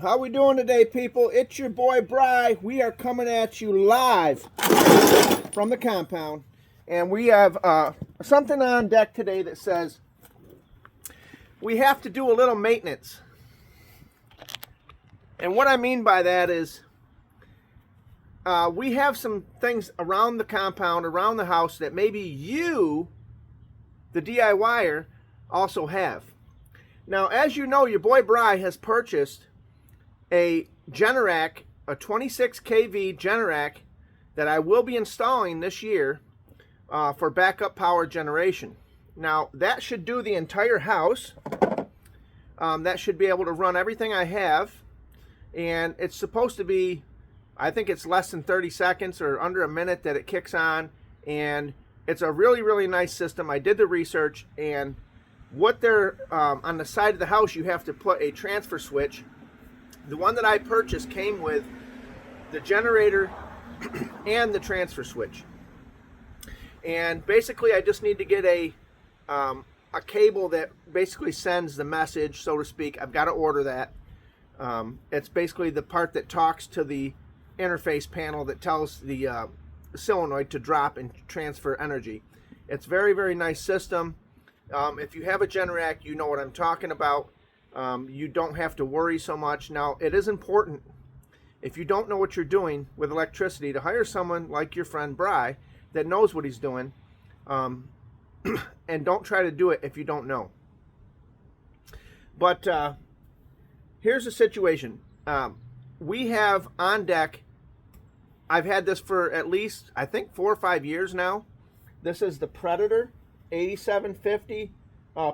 How we doing today, people? It's your boy Bry. We are coming at you live from the compound, and we have something on deck today that says we have to do a little maintenance. And what I mean by that is we have some things around the compound, around the house that maybe you, the DIYer, also have. Now, as you know, your boy Bry has purchased a Generac, a 26 kV Generac that I will be installing this year for backup power generation. Now, that should do the entire house. That should be able to run everything I have. And it's supposed to be, I think it's less than 30 seconds or under a minute that it kicks on. And it's a really, really nice system. I did the research, and what they're on the side of the house, you have to put a transfer switch. The one that I purchased came with the generator and the transfer switch. And basically, I just need to get a cable that basically sends the message, so to speak. I've got to order that. It's basically the part that talks to the interface panel that tells the solenoid to drop and transfer energy. It's very, very nice system. If you have a Generac, you know what I'm talking about. You don't have to worry so much. Now, it is important, if you don't know what you're doing with electricity, to hire someone like your friend Bry that knows what he's doing, and don't try to do it if you don't know. But here's the situation. We have on deck, I've had this for at least, I think, 4 or 5 years now. This is the Predator 8750,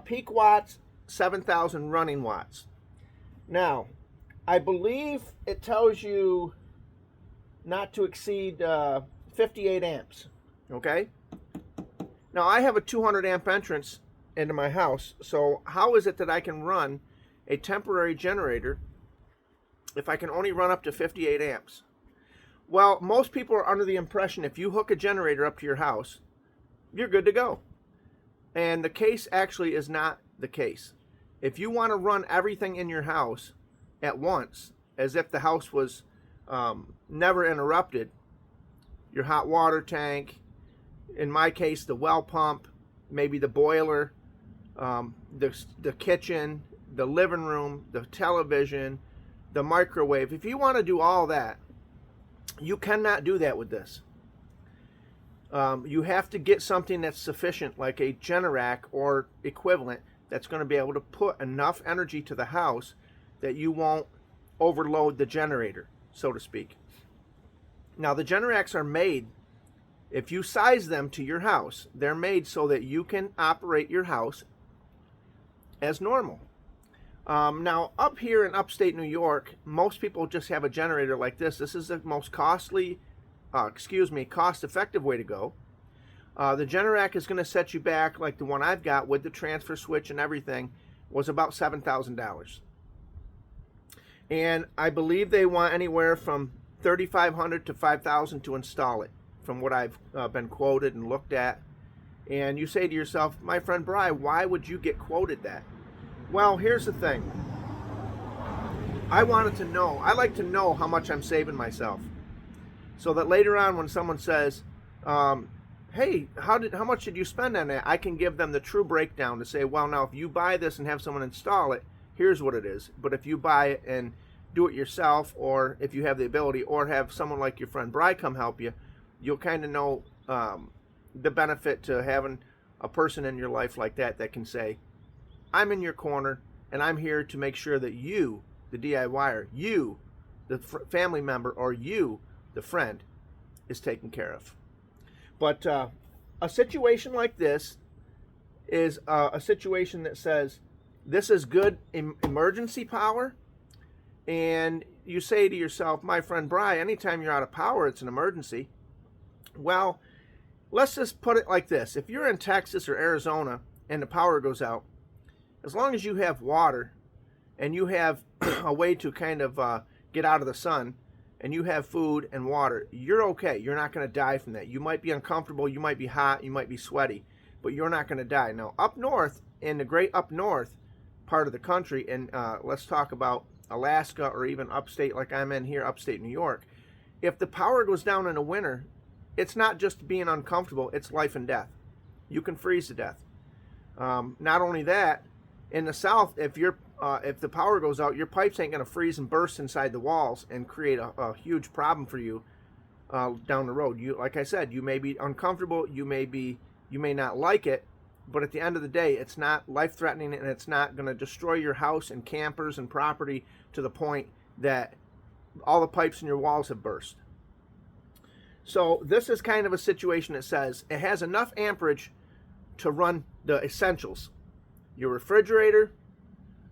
peak watts 7,000 running watts. Now, I believe it tells you not to exceed 58 amps, okay? Now, I have a 200 amp entrance into my house, so how is it that I can run a temporary generator if I can only run up to 58 amps? Well, most people are under the impression if you hook a generator up to your house, you're good to go. And the case actually is not the case. If you want to run everything in your house at once, as if the house was never interrupted, your hot water tank, in my case the well pump, maybe the boiler, the kitchen, the living room, the television, the microwave, if you want to do all that, you cannot do that with this. You have to get something that's sufficient, like a Generac or equivalent, that's going to be able to put enough energy to the house that you won't overload the generator, so to speak. Now, the Generacs are made, if you size them to your house, they're made so that you can operate your house as normal. Now, up here in upstate New York, most people just have a generator like this. This is the most cost-effective way to go. The Generac is going to set you back, like the one I've got with the transfer switch and everything, was about $7,000. And I believe they want anywhere from $3,500 to $5,000 to install it, from what I've been quoted and looked at. And you say to yourself, my friend Bry, why would you get quoted that? Well, here's the thing. I like to know how much I'm saving myself, so that later on when someone says, hey, how much did you spend on that? I can give them the true breakdown to say, well, now if you buy this and have someone install it, here's what it is. But if you buy it and do it yourself, or if you have the ability, or have someone like your friend Bry come help you, you'll kind of know the benefit to having a person in your life like that that can say, I'm in your corner, and I'm here to make sure that you, the DIYer, you, the family member, or you, the friend, is taken care of. But a situation like this is a situation that says this is good emergency power, and you say to yourself, my friend Bry, anytime you're out of power, it's an emergency. Well, let's just put it like this. If you're in Texas or Arizona and the power goes out, as long as you have water and you have a way to kind of get out of the sun, and you have food and water, you're okay. You're not going to die from that. You might be uncomfortable, you might be hot, you might be sweaty, but you're not going to die. Now, up north, in the great up north part of the country, and let's talk about Alaska or even upstate like I'm in here, upstate New York, if the power goes down in the winter, it's not just being uncomfortable, it's life and death. You can freeze to death. Not only that, in the South, if the power goes out, your pipes ain't going to freeze and burst inside the walls and create a huge problem for you down the road. Like I said, you may be uncomfortable, you may not like it, but at the end of the day, it's not life-threatening, and it's not going to destroy your house and campers and property to the point that all the pipes in your walls have burst. So this is kind of a situation that says it has enough amperage to run the essentials: your refrigerator,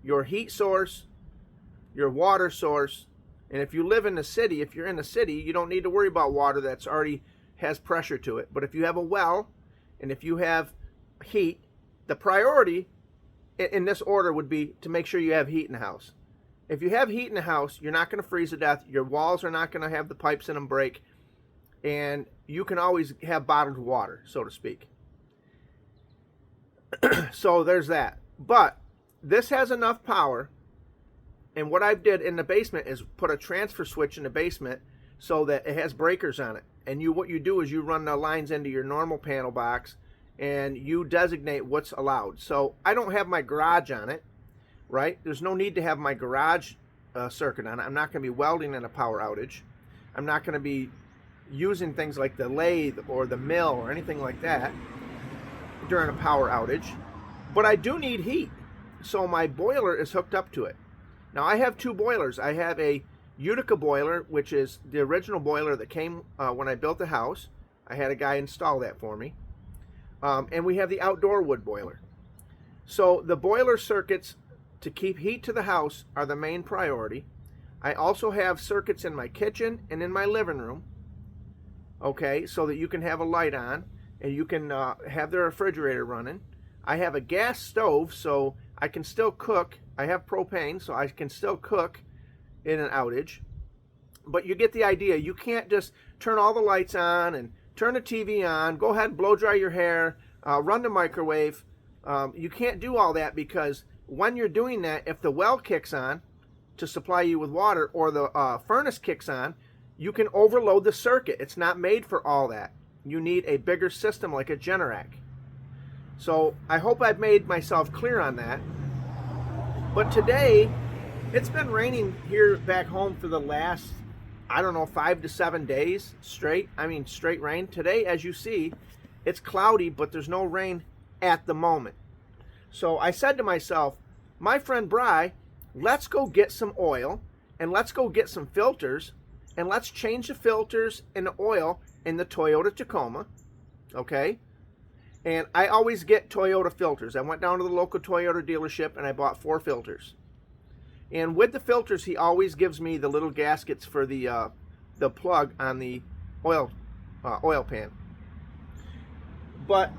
your heat source, your water source. And if you live in the city, if you're in the city, you don't need to worry about water that's already has pressure to it. But if you have a well, and if you have heat, the priority in this order would be to make sure you have heat in the house. If you have heat in the house, you're not going to freeze to death. Your walls are not going to have the pipes in them break. And you can always have bottled water, so to speak. So there's that. But this has enough power. And what I did in the basement is put a transfer switch in the basement so that it has breakers on it. And what you do is you run the lines into your normal panel box, and you designate what's allowed. So I don't have my garage on it, right? There's no need to have my garage circuit on it. I'm not going to be welding in a power outage. I'm not going to be using things like the lathe or the mill or anything like that during a power outage. But I do need heat, so my boiler is hooked up to it. Now I have two boilers. I have a Utica boiler, which is the original boiler that came when I built the house. I had a guy install that for me. And we have the outdoor wood boiler. So the boiler circuits to keep heat to the house are the main priority. I also have circuits in my kitchen and in my living room, okay, so that you can have a light on and you can have the refrigerator running. I have a gas stove, so I can still cook. I have propane, so I can still cook in an outage. But you get the idea. You can't just turn all the lights on and turn the TV on, go ahead and blow dry your hair, run the microwave. You can't do all that, because when you're doing that, if the well kicks on to supply you with water, or the furnace kicks on, you can overload the circuit. It's not made for all that. You need a bigger system like a Generac. So I hope I've made myself clear on that. But today, it's been raining here back home for the last, I don't know, 5 to 7 days straight. I mean, straight rain. Today, as you see, it's cloudy, but there's no rain at the moment. So I said to myself, my friend Bry, let's go get some oil, and let's go get some filters, and let's change the filters and the oil in the Toyota Tacoma, okay? And I always get Toyota filters. I went down to the local Toyota dealership and I bought 4 filters. And with the filters, he always gives me the little gaskets for the plug on the oil pan. But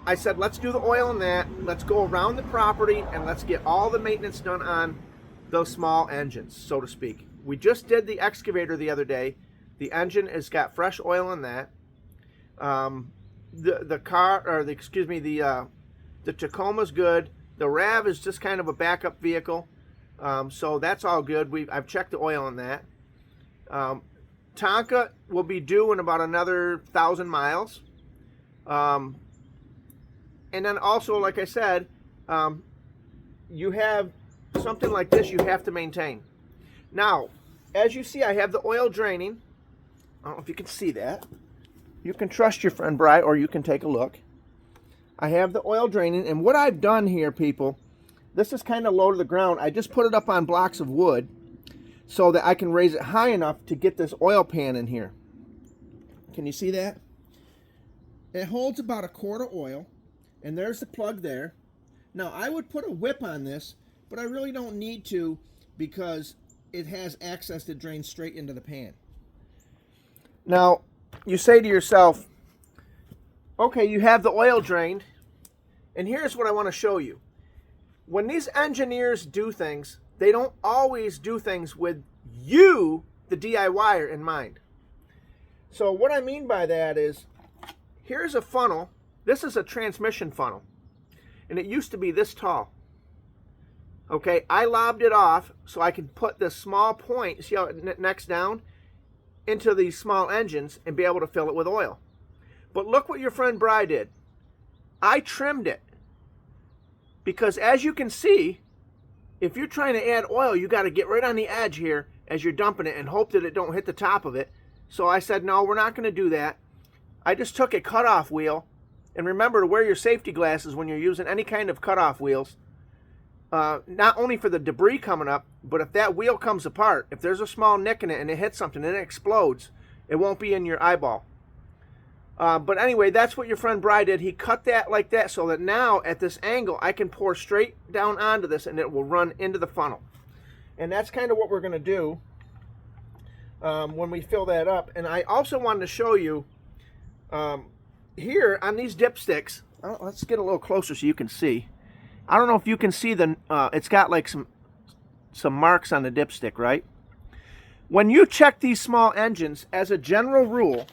I said, let's do the oil in that. Let's go around the property and let's get all the maintenance done on those small engines, so to speak. We just did the excavator the other day. The engine has got fresh oil in that. The Tacoma's good. The RAV is just kind of a backup vehicle. So that's all good. I've checked the oil on that. Tonka will be due in about another 1,000 miles. And then also, like I said, you have something like this you have to maintain. Now, as you see, I have the oil draining. I don't know if you can see that. You can trust your friend Bry, or you can take a look. I have the oil draining, and what I've done here, people, this is kind of low to the ground. I just put it up on blocks of wood so that I can raise it high enough to get this oil pan in here. Can you see that? It holds about a quart of oil, and there's the plug there. Now, I would put a whip on this, but I really don't need to, because it has access to drain straight into the pan. Now, you say to yourself, okay, you have the oil drained, and here's what I want to show you. When these engineers do things, they don't always do things with you, the DIYer, in mind. So what I mean by that is, here's a funnel. This is a transmission funnel, and it used to be this tall. Okay, I lobbed it off so I can put this small point, see how it necks down, into these small engines and be able to fill it with oil. But look what your friend Bry did. I trimmed it. Because as you can see, if you're trying to add oil, you got to get right on the edge here as you're dumping it and hope that it don't hit the top of it. So I said, no, we're not going to do that. I just took a cutoff wheel. And remember to wear your safety glasses when you're using any kind of cutoff wheels. Not only for the debris coming up, but if that wheel comes apart, if there's a small nick in it and it hits something and it explodes, it won't be in your eyeball. But anyway, that's what your friend Bry did. He cut that like that so that now at this angle, I can pour straight down onto this and it will run into the funnel. And that's kind of what we're going to do when we fill that up. And I also wanted to show you here on these dipsticks, let's get a little closer so you can see. I don't know if you can see the, it's got like some marks on the dipstick, right? When you check these small engines, as a general rule,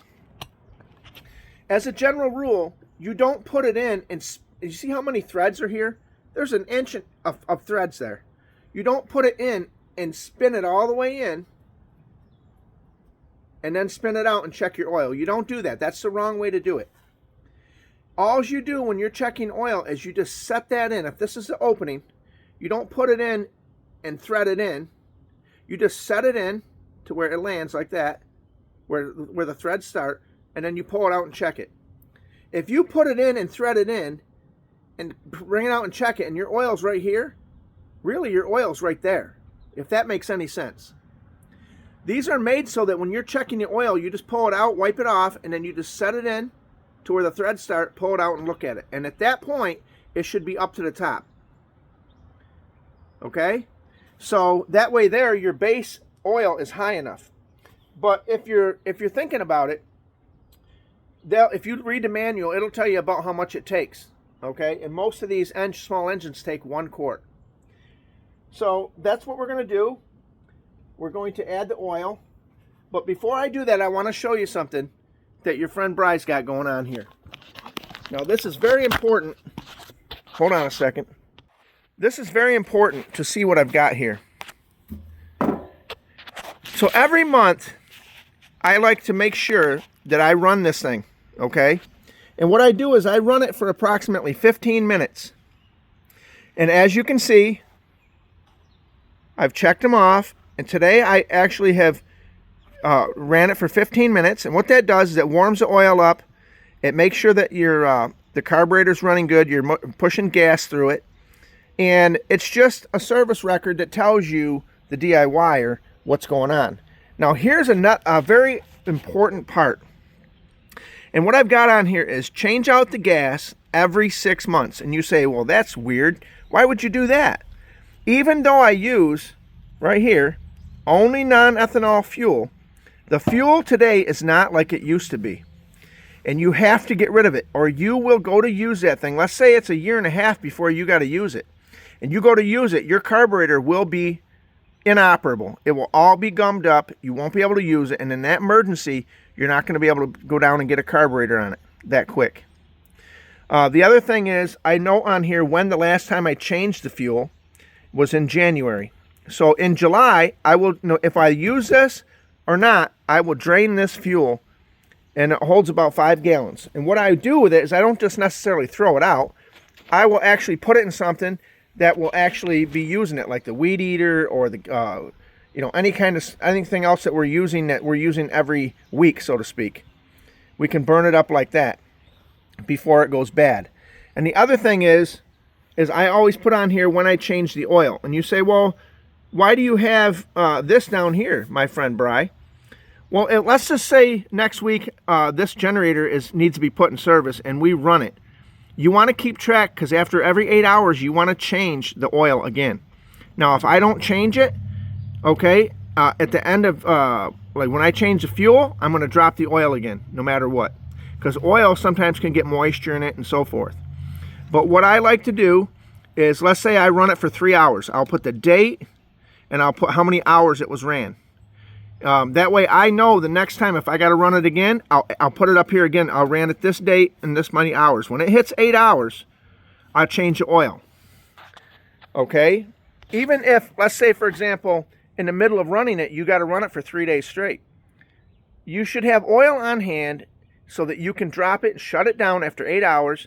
you don't put it in and you see how many threads are here? There's an inch of threads there. You don't put it in and spin it all the way in and then spin it out and check your oil. You don't do that. That's the wrong way to do it. All you do when you're checking oil is you just set that in. If this is the opening, you don't put it in and thread it in. You just set it in to where it lands like that, where the threads start, and then you pull it out and check it. If you put it in and thread it in and bring it out and check it and your oil's right here, really your oil's right there, if that makes any sense. These are made so that when you're checking the oil, you just pull it out, wipe it off, and then you just set it in to where the threads start, pull it out and look at it. And at that point, it should be up to the top. Okay? So that way there, your base oil is high enough. But if you're thinking about it, if you read the manual, it'll tell you about how much it takes. Okay? And most of these small engines take 1 quart. So that's what we're going to do. We're going to add the oil. But before I do that, I want to show you something that your friend Bry's got going on here. Now this is very important. Hold on a second. This is very important to see what I've got here. So every month, I like to make sure that I run this thing, okay? And what I do is I run it for approximately 15 minutes. And as you can see, I've checked them off. And today I actually have ran it for 15 minutes, and what that does is it warms the oil up. It makes sure that your the carburetor's running good. You're pushing gas through it, and it's just a service record that tells you, the DIYer, what's going on. Now here's a very important part, and what I've got on here is change out the gas every 6 months. And you say, well, that's weird. Why would you do that? Even though I use right here only non-ethanol fuel, the fuel today is not like it used to be. And you have to get rid of it, or you will go to use that thing. Let's say it's a year and a half before you got to use it. And you go to use it, your carburetor will be inoperable. It will all be gummed up. You won't be able to use it. And in that emergency, you're not going to be able to go down and get a carburetor on it that quick. The other thing is, I note on here when the last time I changed the fuel was in January. So in July, I will know if I use this or not. I will drain this fuel, and it holds about 5 gallons. And what I do with it is I don't just necessarily throw it out. I will actually put it in something that will actually be using it, like the weed eater or the anything else that we're using every week, so to speak. We can burn it up like that before it goes bad. And the other thing is I always put on here when I change the oil. And you say, well, why do you have this down here, my friend Bry? Well, let's just say next week this generator needs to be put in service and we run it. You want to keep track, because after every 8 hours, you want to change the oil again. Now, if I don't change it, okay, at the end of, like when I change the fuel, I'm going to drop the oil again, no matter what. Because oil sometimes can get moisture in it and so forth. But what I like to do is, let's say I run it for 3 hours. I'll put the date and I'll put how many hours it was ran. That way I know the next time if I got to run it again, I'll put it up here again. I'll ran it this date and this many hours. When it hits 8 hours, I'll change the oil. Okay? Even if, let's say, for example, in the middle of running it, you got to run it for 3 days straight. You should have oil on hand so that you can drop it, shut it down after 8 hours,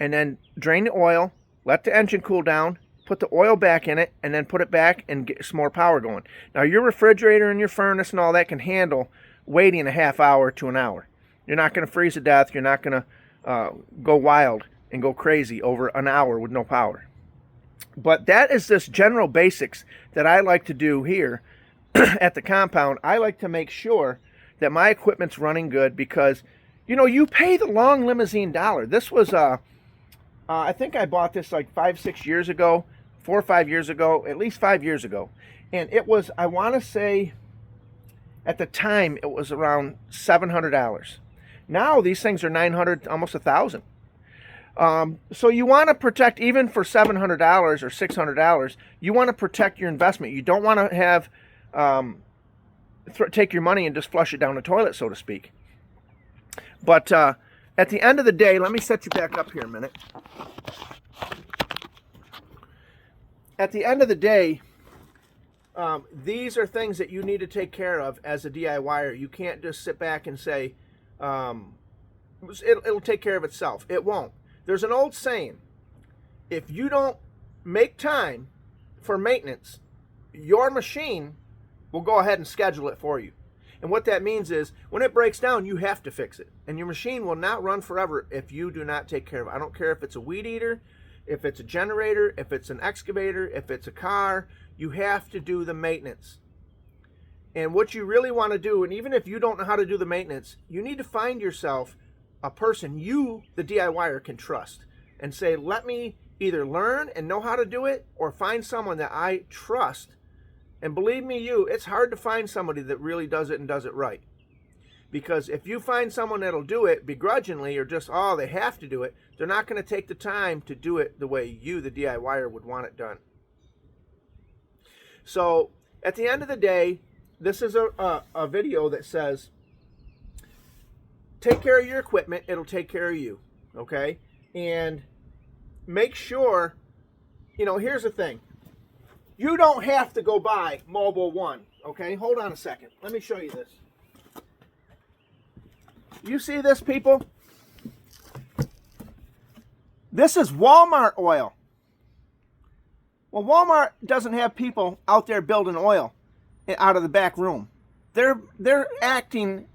and then drain the oil, let the engine cool down, put the oil back in it, and then put it back and get some more power going. Now, your refrigerator and your furnace and all that can handle waiting a half hour to an hour. You're not going to freeze to death. You're not going to go wild and go crazy over an hour with no power. But that is just general basics that I like to do here at the compound. I like to make sure that my equipment's running good because, you know, you pay the long limousine dollar. This was, I think I bought this like 5-6 years ago, 4 or 5 years ago, at least 5 years ago. And it was, I want to say, at the time, it was around $700. Now these things are $900, almost $1,000. So you want to protect, even for $700 or $600, you want to protect your investment. You don't want to have take your money and just flush it down the toilet, so to speak. But at the end of the day, let me set you back up here a minute. At the end of the day, these are things that you need to take care of as a DIYer. You can't just sit back and say, it'll take care of itself. It won't. There's an old saying, if you don't make time for maintenance, your machine will go ahead and schedule it for you. And what that means is, when it breaks down, you have to fix it. And your machine will not run forever if you do not take care of it. I don't care if it's a weed eater, if it's a generator, if it's an excavator, if it's a car, you have to do the maintenance. And what you really want to do, and even if you don't know how to do the maintenance, you need to find yourself a person you, the DIYer, can trust and say, let me either learn and know how to do it or find someone that I trust. And believe me, it's hard to find somebody that really does it and does it right. Because if you find someone that'll do it begrudgingly or just, oh, they have to do it, they're not going to take the time to do it the way you, the DIYer, would want it done. So at the end of the day, this is a video that says, take care of your equipment, it'll take care of you, okay? And make sure, you know, here's the thing. You don't have to go buy Mobil 1, okay? Hold on a second. Let me show you this. You see this, people? This is Walmart oil. Well, Walmart doesn't have people out there building oil out of the back room. They're acting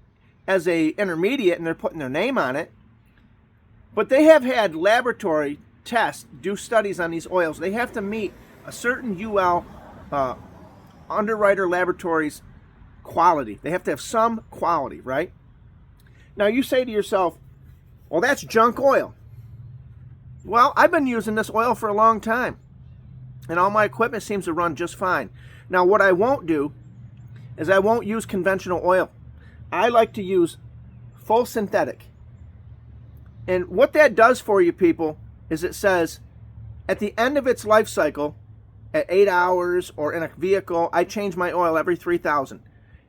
as a intermediate and they're putting their name on it. But they have had laboratory tests, do studies on these oils. They have to meet a certain UL Underwriter Laboratories quality. They have to have some quality, right? Now you say to yourself, well, that's junk oil. Well, I've been using this oil for a long time, and all my equipment seems to run just fine. Now, what I won't do is I won't use conventional oil. I like to use full synthetic. And what that does for you, people, is it says at the end of its life cycle, at 8 hours or in a vehicle, I change my oil every 3,000.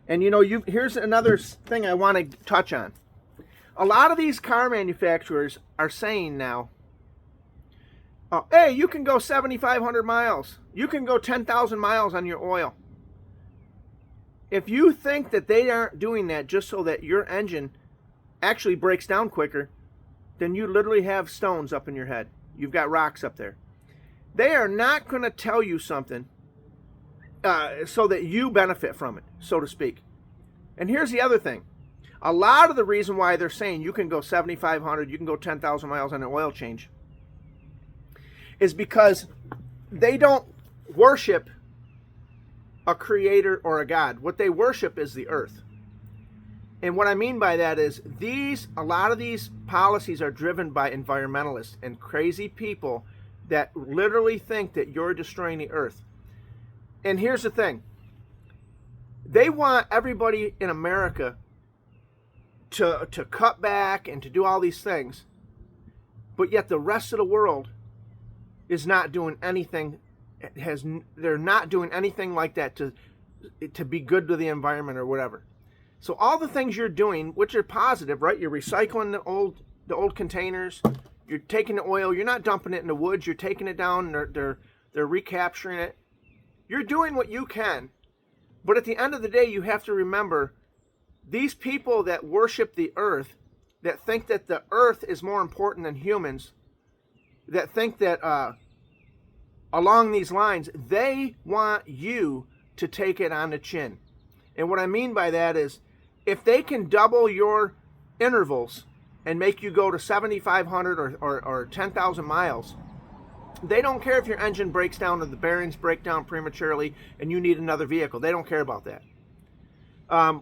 And you know, here's another thing I want to touch on. A lot of these car manufacturers are saying now, hey, you can go 7,500 miles. You can go 10,000 miles on your oil. If you think that they aren't doing that just so that your engine actually breaks down quicker, then you literally have stones up in your head. You've got rocks up there. They are not going to tell you something so that you benefit from it, so to speak. And here's the other thing. A lot of the reason why they're saying you can go 7,500, you can go 10,000 miles on an oil change is because they don't worship a creator or a God. What they worship is the earth. And what I mean by that is a lot of these policies are driven by environmentalists and crazy people that literally think that you're destroying the earth. And here's the thing. They want everybody in America to cut back and to do all these things, but yet the rest of the world is not doing anything. They're not doing anything like that to be good to the environment or whatever. So all the things you're doing, which are positive, right? You're recycling the old containers. You're taking the oil. You're not dumping it in the woods. You're taking it down. They're recapturing it. You're doing what you can, but at the end of the day, you have to remember these people that worship the earth, that think that the earth is more important than humans, that think that along these lines, they want you to take it on the chin. And what I mean by that is, if they can double your intervals and make you go to 7,500 or 10,000 miles, they don't care if your engine breaks down or the bearings break down prematurely and you need another vehicle. They don't care about that.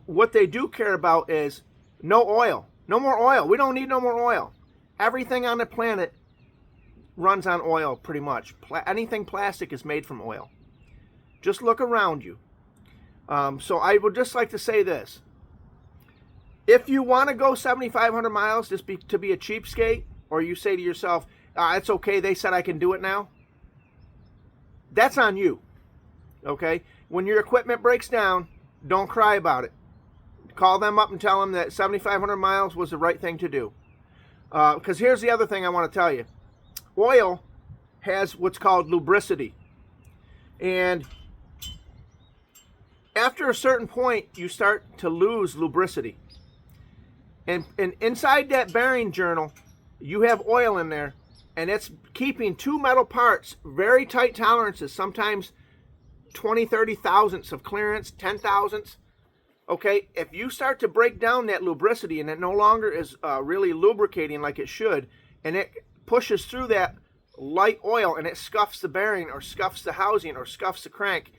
What they do care about is no oil. No more oil. We don't need no more oil. Everything on the planet runs on oil pretty much. Anything plastic is made from oil. Just look around you. So I would just like to say this. If you want to go 7,500 miles just to be a cheapskate, or you say to yourself, it's okay, they said I can do it now, that's on you. Okay? When your equipment breaks down, don't cry about it. Call them up and tell them that 7,500 miles was the right thing to do. Because here's the other thing I want to tell you. Oil has what's called lubricity. And after a certain point, you start to lose lubricity. And inside that bearing journal, you have oil in there, and it's keeping two metal parts, very tight tolerances, sometimes 20, 30 thousandths of clearance, 10 thousandths. Okay, if you start to break down that lubricity and it no longer is really lubricating like it should, and it pushes through that light oil and it scuffs the bearing or scuffs the housing or scuffs the crank,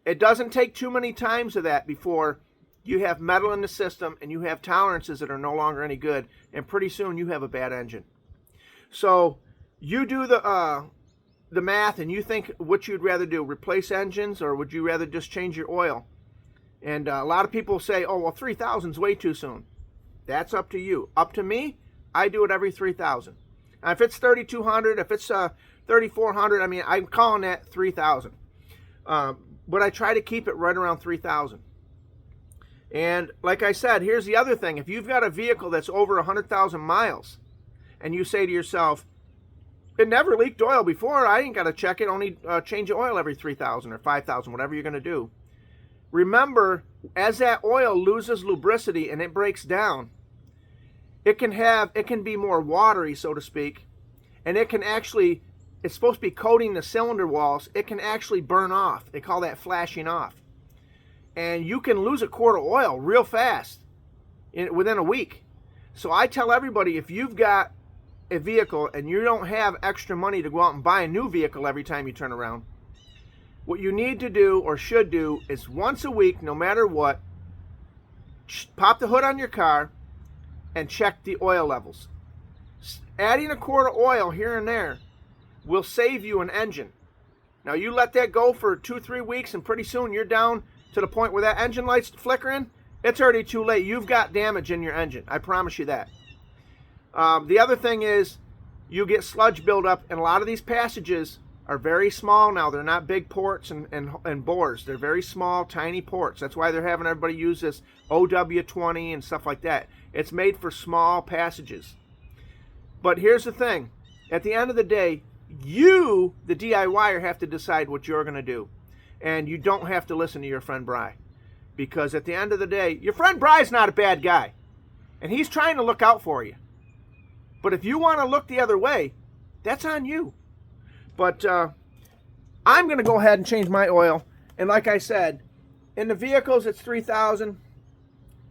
it doesn't take too many times of that before you have metal in the system and you have tolerances that are no longer any good, and pretty soon you have a bad engine. So you do the math and you think what you'd rather do, replace engines, or would you rather just change your oil? And a lot of people say, oh, well, 3,000 is way too soon. That's up to you. Up to me, I do it every 3,000. Now, if it's 3,200, if it's 3,400, I mean, I'm calling that 3,000. But I try to keep it right around 3,000. And like I said, here's the other thing. If you've got a vehicle that's over 100,000 miles and you say to yourself, it never leaked oil before, I ain't got to check it, only change the oil every 3,000 or 5,000, whatever you're going to do. Remember, as that oil loses lubricity and it breaks down, it can be more watery, so to speak, and it can actually, it's supposed to be coating the cylinder walls, it can actually burn off. They call that flashing off. And you can lose a quart of oil real fast within a week. So I tell everybody, if you've got a vehicle and you don't have extra money to go out and buy a new vehicle every time you turn around, what you need to do or should do is once a week, no matter what, pop the hood on your car and check the oil levels. Adding a quart of oil here and there will save you an engine. Now you let that go for 2-3 weeks and pretty soon you're down to the point where that engine light's flickering. It's already too late. You've got damage in your engine. I promise you that. The other thing is you get sludge buildup, and a lot of these passages are very small now. They're not big ports and bores. They're very small, tiny ports. That's why they're having everybody use this OW20 and stuff like that. It's made for small passages. But here's the thing. At the end of the day, you, the DIYer, have to decide what you're going to do. And you don't have to listen to your friend Bry. Because at the end of the day, your friend Bry's not a bad guy. And he's trying to look out for you. But if you want to look the other way, that's on you. But I'm going to go ahead and change my oil. And like I said, in the vehicles, it's 3,000.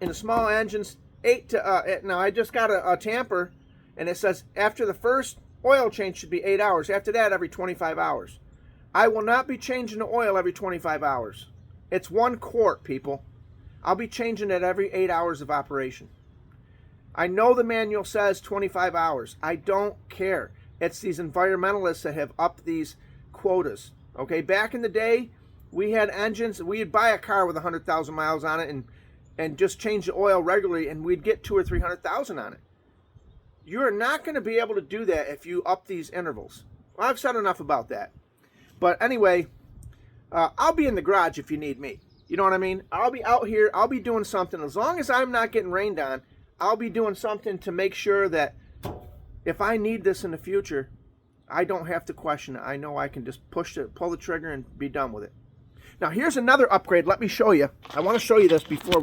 In the small engines, 8 to... now, I just got a tamper, and it says after the first oil change should be 8 hours. After that, every 25 hours. I will not be changing the oil every 25 hours. It's 1 quart, people. I'll be changing it every 8 hours of operation. I know the manual says 25 hours. I don't care. It's these environmentalists that have upped these quotas. Okay, back in the day, we had engines. We'd buy a car with 100,000 miles on it and just change the oil regularly, and we'd get 200,000 or 300,000 on it. You are not going to be able to do that if you up these intervals. Well, I've said enough about that. But anyway, I'll be in the garage if you need me. You know what I mean? I'll be out here. I'll be doing something. As long as I'm not getting rained on, I'll be doing something to make sure that if I need this in the future, I don't have to question it. I know I can just pull the trigger and be done with it. Now here's another upgrade. Let me show you. I want to show you this before we